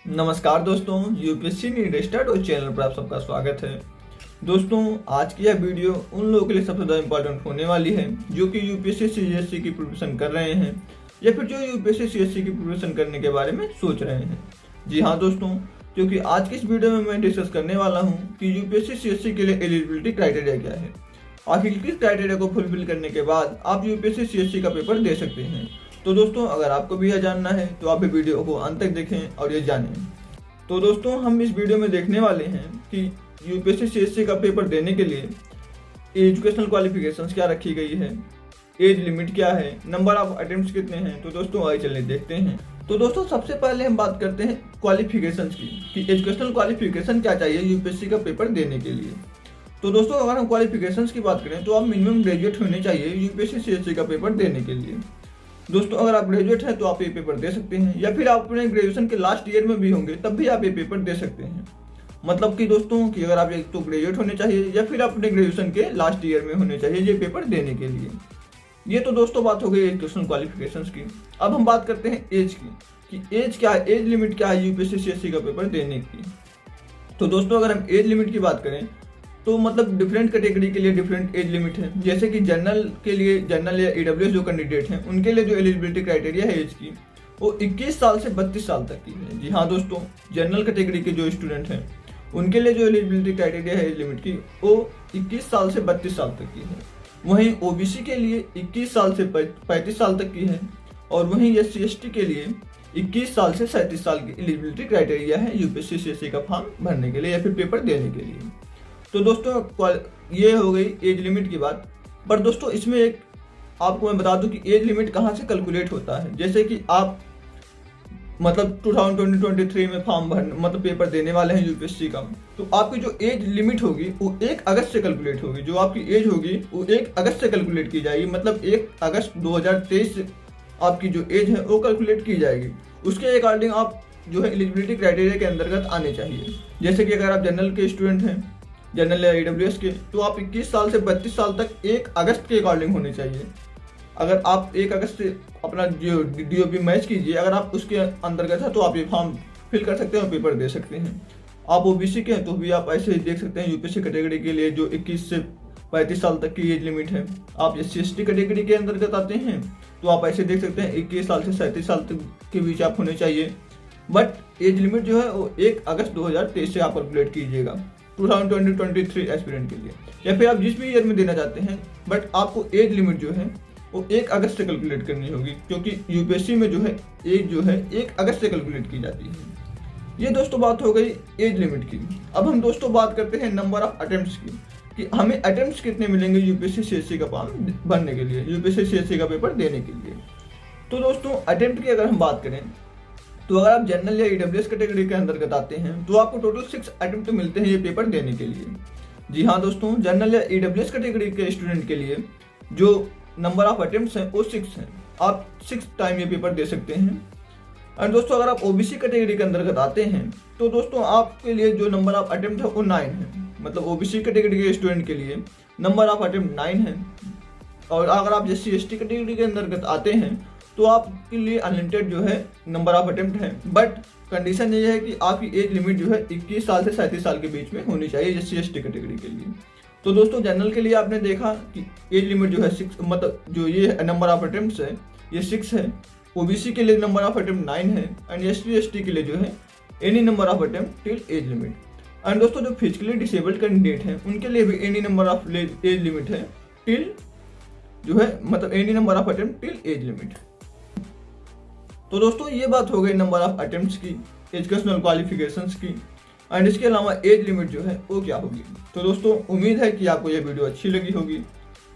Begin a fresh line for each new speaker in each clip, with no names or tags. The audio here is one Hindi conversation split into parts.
नमस्कार दोस्तों, यूपीएससी नीट स्टार्ट और चैनल पर आप सबका स्वागत है। दोस्तों, आज की यह वीडियो उन लोगों के लिए सबसे ज़्यादा इंपॉर्टेंट होने वाली है जो कि यूपीएससी सीएससी की प्रिपरेशन कर रहे हैं या फिर जो यूपीएससी सीएससी की प्रिपरेशन करने के बारे में सोच रहे हैं। जी हाँ दोस्तों, क्योंकि आज की इस वीडियो में मैं डिस्कस करने वाला हूँ कि यूपीएससी सीएससी के लिए एलिजिबिलिटी क्राइटेरिया क्या है। आखिर किस क्राइटेरिया को फुलफिल करने के बाद आप यूपीएससी सीएससी का पेपर दे सकते हैं। तो दोस्तों, अगर आपको भी यह जानना है तो आप वीडियो को अंत तक देखें और ये जानें। तो दोस्तों, हम इस वीडियो में देखने वाले हैं कि यूपीएससी सीएससी का पेपर देने के लिए एजुकेशनल क्वालिफिकेशंस क्या रखी गई है, एज लिमिट क्या है, नंबर ऑफ अटेम्प्ट्स कितने हैं। तो दोस्तों, आइए चलिए देखते हैं। तो दोस्तों, सबसे पहले हम बात करते हैं क्वालिफिकेशंस की कि एजुकेशनल क्वालिफिकेशन क्या चाहिए यूपीएससी का पेपर देने के लिए। तो दोस्तों, अगर हम क्वालिफिकेशंस की बात करें तो आप मिनिमम ग्रेजुएट होने चाहिए यूपीएससी सीएससी का पेपर देने के लिए। दोस्तों, अगर आप ग्रेजुएट हैं तो आप ये पेपर दे सकते हैं, या फिर आप अपने ग्रेजुएशन के लास्ट ईयर में भी होंगे तब भी आप ये पेपर दे सकते हैं। मतलब कि दोस्तों कि अगर आप एक तो ग्रेजुएट होने चाहिए या फिर अपने ग्रेजुएशन के लास्ट ईयर में होने चाहिए ये पेपर देने के लिए। ये तो दोस्तों बात हो गई एजुकेशनल क्वालिफिकेशंस की। अब हम बात करते हैं एज की कि एज क्या है, एज लिमिट क्या है यूपीएससी सीएससी का पेपर देने की। तो दोस्तों, अगर हम एज लिमिट की बात करें तो मतलब डिफरेंट कैटेगरी के लिए डिफरेंट एज लिमिट है। जैसे कि जनरल के लिए, जनरल या ईडब्ल्यूएस जो कैंडिडेट हैं उनके लिए जो एलिजिबिलिटी क्राइटेरिया है एज की वो 21 साल से 32 साल तक की है। जी हाँ दोस्तों, जनरल कैटेगरी के जो स्टूडेंट हैं उनके लिए जो एलिजिबिलिटी क्राइटेरिया है एज लिमिट की वो 21 साल से 32 साल तक की है। वहीं ओबीसी के लिए 21 साल से 35 साल तक की है, और वहीं SC/ST के लिए 21 साल से 37 साल की एलिजिबिलिटी क्राइटेरिया है यूपीएससी सीएससी का फॉर्म भरने के लिए या फिर पेपर देने के लिए। तो दोस्तों, ये हो गई एज लिमिट की बात। पर दोस्तों, इसमें एक आपको मैं बता दूं कि एज लिमिट कहाँ से कैलकुलेट होता है। जैसे कि आप मतलब 2023 में फॉर्म भरने मतलब पेपर देने वाले हैं यूपीएससी का, तो आपकी जो एज लिमिट होगी वो 1 अगस्त से कैलकुलेट होगी। जो आपकी एज होगी वो 1 अगस्त से कैलकुलेट की जाएगी। मतलब 1 अगस्त 2023 से आपकी जो एज है वो कैलकुलेट की जाएगी। उसके अकॉर्डिंग आप जो है एलिजिबिलिटी क्राइटेरिया के अंतर्गत आने चाहिए। जैसे कि अगर आप जनरल के स्टूडेंट हैं, जनरल या ईडब्ल्यूएस के, तो आप 21 साल से 32 साल तक 1 अगस्त के अकॉर्डिंग होने चाहिए। अगर आप 1 अगस्त से अपना जो डीओपी मैच कीजिए, अगर आप उसके अंतर्गत है तो आप ये फॉर्म फिल कर सकते हैं और पेपर दे सकते हैं। आप ओबीसी के हैं तो भी आप ऐसे ही देख सकते हैं। यूपीएससी कैटेगरी के लिए जो 21 से 35 साल तक की एज लिमिट है। आप SC/ST कैटेगरी के अंतर्गत आते हैं तो आप ऐसे देख सकते हैं 21 साल से 37 साल तक के बीच आप होने चाहिए। बट एज लिमिट जो है वो 1 अगस्त 2023 से आप कैलकुलेट कीजिएगा 2023 एस्पिरेंट के लिए, या फिर आप जिस भी ईयर में देना चाहते हैं। बट आपको एज लिमिट जो है वो 1 अगस्त से कैलकुलेट करनी होगी, क्योंकि यूपीएससी में जो है एज जो है 1 अगस्त से कैलकुलेट की जाती है। ये दोस्तों बात हो गई एज लिमिट की। अब हम दोस्तों बात करते हैं नंबर ऑफ अटेम्प्ट्स की कि हमें अटेम्प्ट्स कितने मिलेंगे यूपीएससी सीएससी का फॉर्म भरने के लिए, यूपीएससी सीएससी का पेपर देने के लिए। तो दोस्तों, अटेम्प्ट की अगर हम बात करें तो अगर आप जनरल या ईडब्ल्यूएस कैटेगरी के अंतर्गत आते हैं तो आपको टोटल 6 अटेम्प्ट मिलते हैं ये पेपर देने के लिए। जी हाँ दोस्तों, जनरल या ईडब्ल्यूएस कैटेगरी के स्टूडेंट के लिए जो नंबर ऑफ अटेम्प्ट्स हैं वो 6 हैं। आप 6 टाइम ये पेपर दे सकते हैं। और दोस्तों, अगर आप ओबीसी कैटेगरी के अंतर्गत आते हैं तो दोस्तों आपके लिए जो नंबर ऑफ अटेम्प्ट है वो 9 है। मतलब ओबीसी कैटेगरी के स्टूडेंट के लिए नंबर ऑफ अटेम्प्ट 9 है। और अगर आप SC/ST कैटेगरी के अंतर्गत आते हैं तो आपके लिए अनलिमिटेड जो है नंबर ऑफ अटेम्प्ट है। बट कंडीशन ये है कि आपकी एज लिमिट जो है 21 साल से 37 साल के बीच में होनी चाहिए SC/ST कैटेगरी के लिए। तो दोस्तों, जनरल के लिए आपने देखा कि एज लिमिट जो है 6, मतलब जो ये नंबर ऑफ अटेम्प्ट्स है ये 6 है। ओबीसी के लिए नंबर ऑफ अटेम्प्ट 9 है, एंड SC/ST के लिए जो है any number of attempt till age limit. And दोस्तों, जो फिजिकली डिसेबल्ड कैंडिडेट हैं उनके लिए भी any number of age limit है टिल जो है मतलब any number of attempt till age limit. तो दोस्तों, ये बात हो गई नंबर ऑफ अटेम्प्ट्स की, एजुकेशनल क्वालिफिकेशंस की, एंड इसके अलावा एज लिमिट जो है वो क्या होगी। तो दोस्तों, उम्मीद है कि आपको ये वीडियो अच्छी लगी होगी।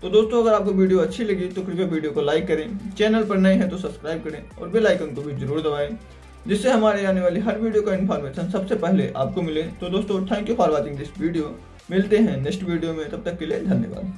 तो दोस्तों, अगर आपको वीडियो अच्छी लगी तो कृपया वीडियो को लाइक करें, चैनल पर नए हैं तो सब्सक्राइब करें और बेल आइकन को भी जरूर दबाएं, जिससे हमारे आने वाली हर वीडियो का इन्फॉर्मेशन सबसे पहले आपको मिले। तो दोस्तों, thank you for watching this video. मिलते हैं नेक्स्ट वीडियो में, तब तक के लिए धन्यवाद।